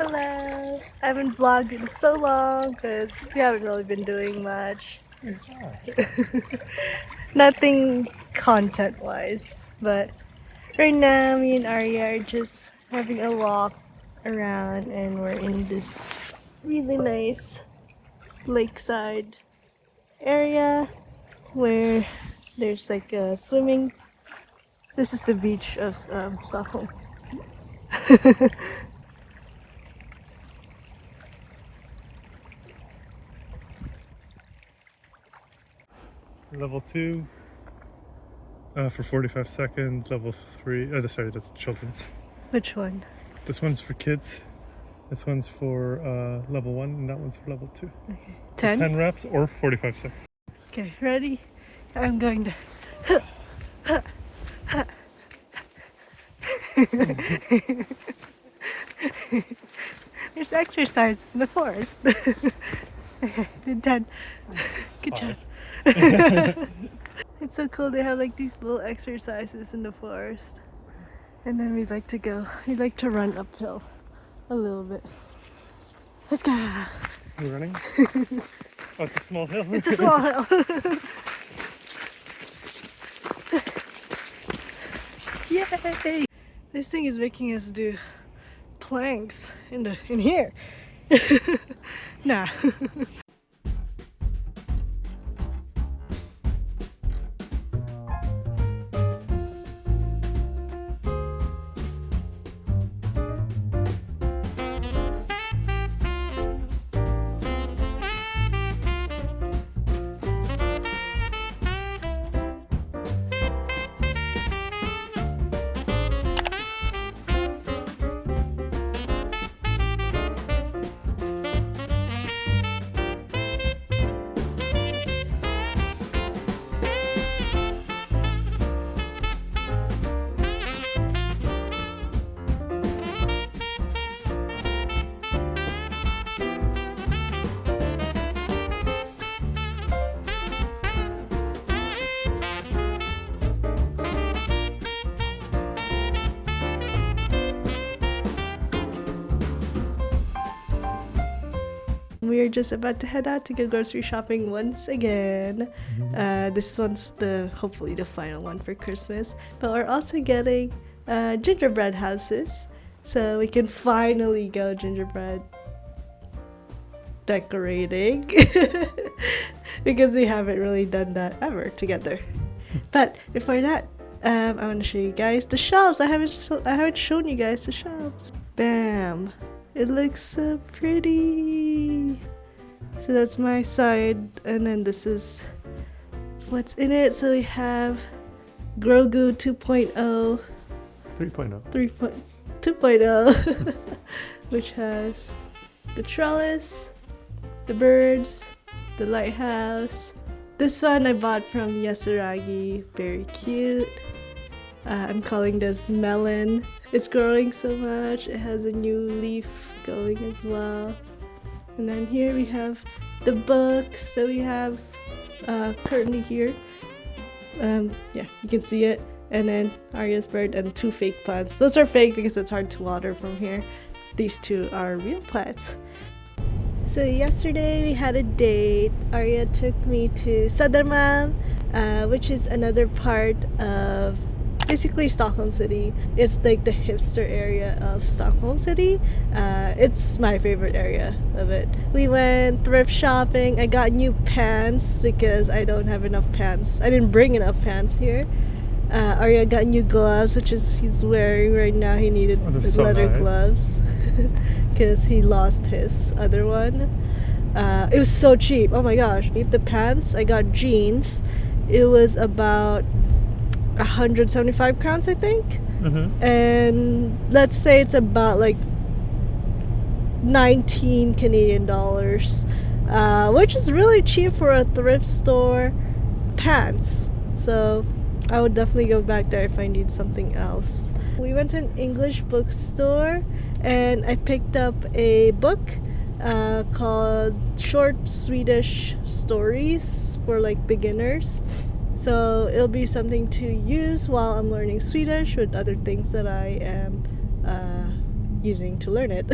Hello! I haven't vlogged in so long because we haven't really been doing much. Nothing content wise, but right now me and Arya are just having a walk around and we're in this really nice lakeside area where there's like a swimming. This is the beach of Stockholm. Level 2 for 45 seconds. Level 3, sorry, that's children's. Which one? This one's for kids. This one's for level 1, and that one's for level 2. Okay. So 10? 10 reps or 45 seconds. Okay, ready? I'm going to. There's exercise in the forest. Okay, did 10. Good job. It's so cool. They have like these little exercises in the forest. And then we like to run uphill a little bit. Let's go. You running? Oh, it's a small hill. It's a small hill. Yay! This thing is making us do planks in here. Nah. We are just about to head out to go grocery shopping once again. This one's hopefully the final one for Christmas. But we're also getting gingerbread houses, so we can finally go gingerbread decorating because we haven't really done that ever together. But before that, I want to show you guys the shelves. I haven't shown you guys the shelves. Bam! It looks so pretty. So that's my side, and then this is what's in it. So we have Grogu 2.0, 3.0. 2.0, which has the trellis, the birds, the lighthouse. This one I bought from Yasuragi, very cute. I'm calling this melon. It's growing so much. It has a new leaf going as well. And then here we have the books that we have currently here. Yeah, you can see it. And then Arya's bird and 2 fake plants. Those are fake because it's hard to water from here. These 2 are real plants. So yesterday we had a date. Arya took me to Södermalm, which is another part of basically Stockholm City. It's like the hipster area of Stockholm City. It's my favorite area of it. We went thrift shopping. I got new pants because I don't have enough pants. I didn't bring enough pants here. Arya got new gloves, which is he's wearing right now. He needed the so leather nice. Gloves because he lost his other one. It was so cheap. Oh my gosh. The pants, I got jeans. It was about 175 crowns, I think. And let's say it's about like 19 Canadian dollars, which is really cheap for a thrift store pants. So I would definitely go back there if I need something else. We went to an English bookstore and I picked up a book called Short Swedish Stories for like beginners. So it'll be something to use while I'm learning Swedish with other things that I am using to learn it.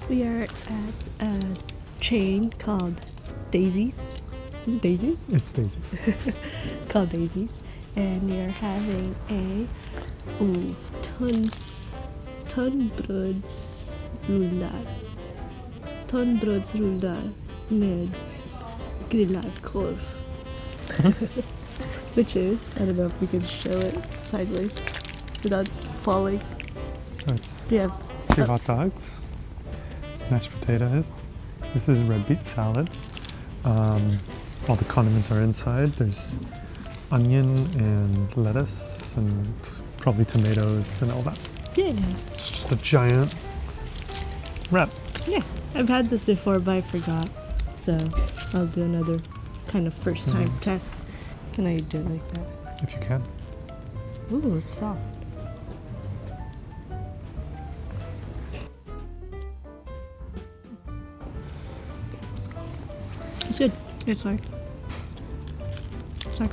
We are at a chain called Daisy's. Is it Daisy? It's Daisy. Called Daisy's. And we are having a tonbrödsrullar. Tonbrödsrullar med grillad korv. Which is, I don't know if we can show it sideways without falling. So it's We have 2 hot dogs, mashed potatoes. This is red beet salad. All the condiments are inside. There's onion and lettuce and probably tomatoes and all that. yeah. It's just a giant wrap. Yeah, I've had this before, but I forgot. So I'll do another kind of first time test. Can I do it like that? If you can. Ooh, it's soft. It's good. It's like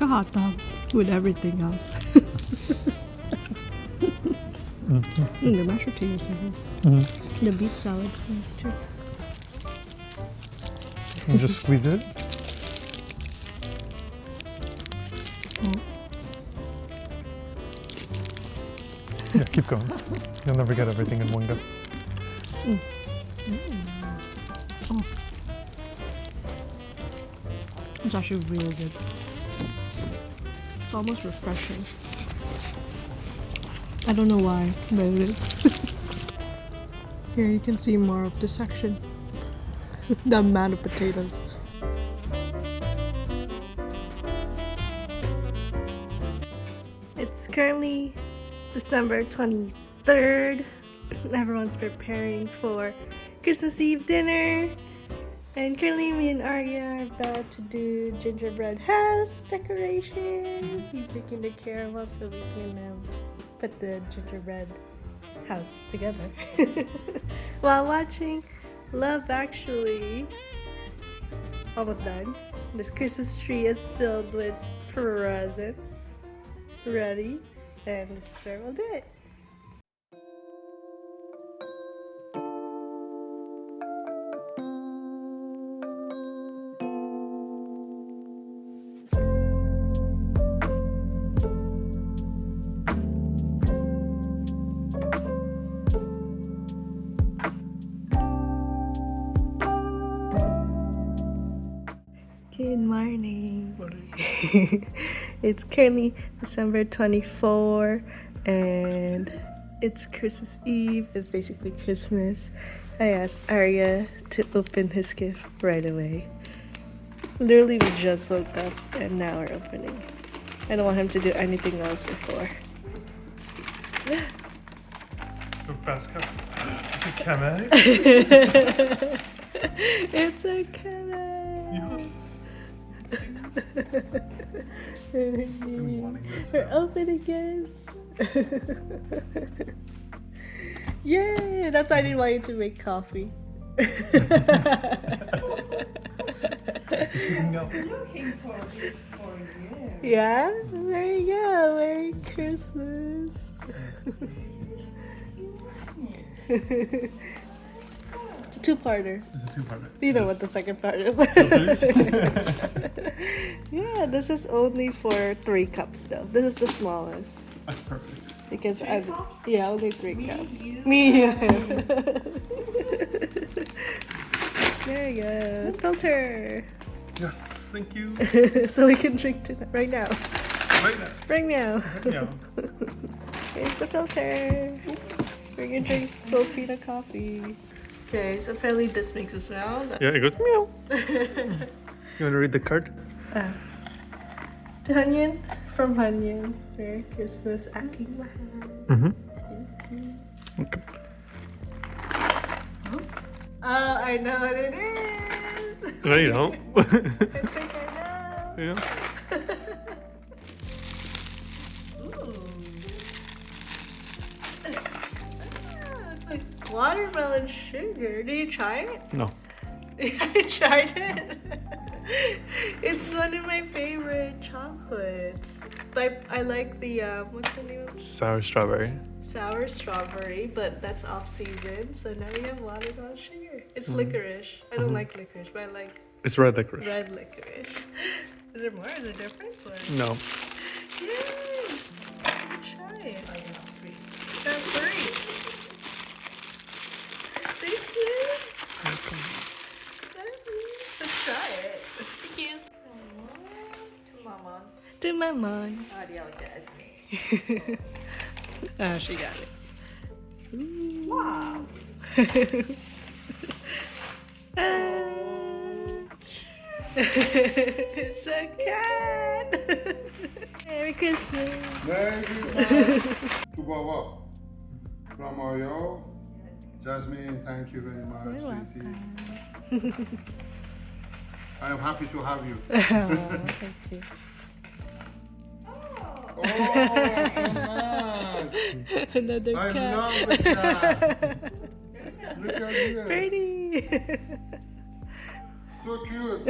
a hot dog with everything else. The mashed potatoes are good. The beet salad's nice too. And just squeeze it. Yeah, keep going. You'll never get everything in one go. It's actually really good. It's almost refreshing. I don't know why, but it is. Here you can see more of the section. The amount of potatoes. It's currently December 23rd. Everyone's preparing for Christmas Eve dinner. And currently me and Arya are about to do gingerbread house decoration. He's taking the caramel so we can put the gingerbread house together. While watching Love Actually. Almost done. This Christmas tree is filled with presents. Ready. And this is where we'll do it. Good morning. It's currently December 24 and it's Christmas Eve. It's basically Christmas. I asked Arya to open his gift right away. Literally, we just woke up and now we're opening. I don't want him to do anything else before. It's a camera. We're opening gifts. Yay! That's why I didn't want you to make coffee. Looking for this for you. Yeah? There you go. Merry Christmas. It's a two-parter. It's a 2-parter. You know what the second part is. Yeah, this is only for 3 cups though. This is the smallest. That's perfect. Because Three I've cups? yeah, only 3 cups. you. Me, yeah. There you go. It's filter. Yes, thank you. So we can drink tonight right now. Right now. Right now. Yeah. Here's the filter. We're gonna drink Filipino coffee. Okay, so apparently this makes a sound. Yeah, it goes meow. You want to read the card? To Hanyan from Hanyan. Merry Christmas, aking mahal. Okay. Oh, I know what it is. No, you don't. I think I know. Yeah. It's like watermelon sugar. Did you try it? No. I tried it. It's one of my favorite chocolates. But I like the what's the name of it? Sour strawberry. Sour strawberry, but that's off season. So now we have watermelon sugar. It's licorice. I don't like licorice, but I like It's red licorice. red licorice. Is there more? Is there different? Or? No. Yay! Try it. I got three. Got three. Thank you. Let's try it. Thank you. To Mama. To my mom. Audio Jasmine. Oh, she got it. Wow. It's a cat. Merry Christmas. Merry Christmas to Baba from Oyo. Jasmine, thank you very much, You're sweetie. I am happy to have you. Oh, thank you. Oh, so nice. Another I cat. love the cat. Look at here. Pretty. So cute.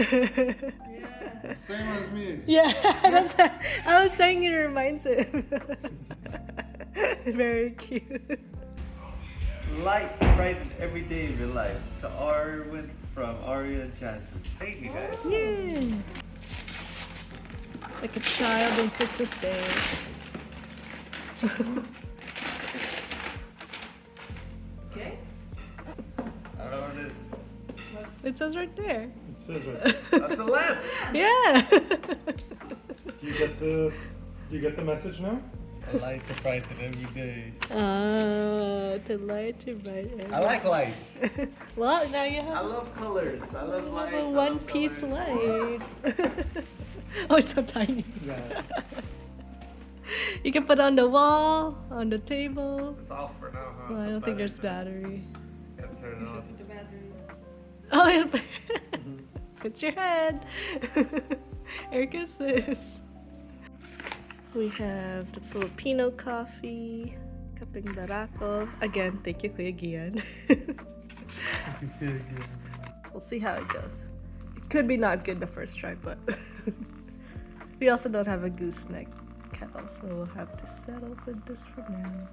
Same as me. Yeah, I was saying it reminds him. Very cute. Light to brighten every day of your life. To Arwen from Aria and Jasmine. Thank you guys. Yay. Like a child on Christmas Day. Okay. I don't know what it is. It says right there. It says right. That's a lamp. Yeah. Do you get the message now? A light to brighten every day. Oh, to light your bright. I like lights. Well, now you I have love colors. I love lights. I a love one-piece colors. light. Oh, it's so tiny. Yeah. You can put it on the wall, on the table. It's off for now, huh? Well, I don't think there's battery. Gotta turn it on. The battery. Oh, yeah. It's your head. Merry Christmas. We have the Filipino coffee, Kaping Barako. Again, thank you, Kuya Gian. We'll see how it goes. It could be not good the first try, but we also don't have a gooseneck kettle, so we'll have to settle for this for now.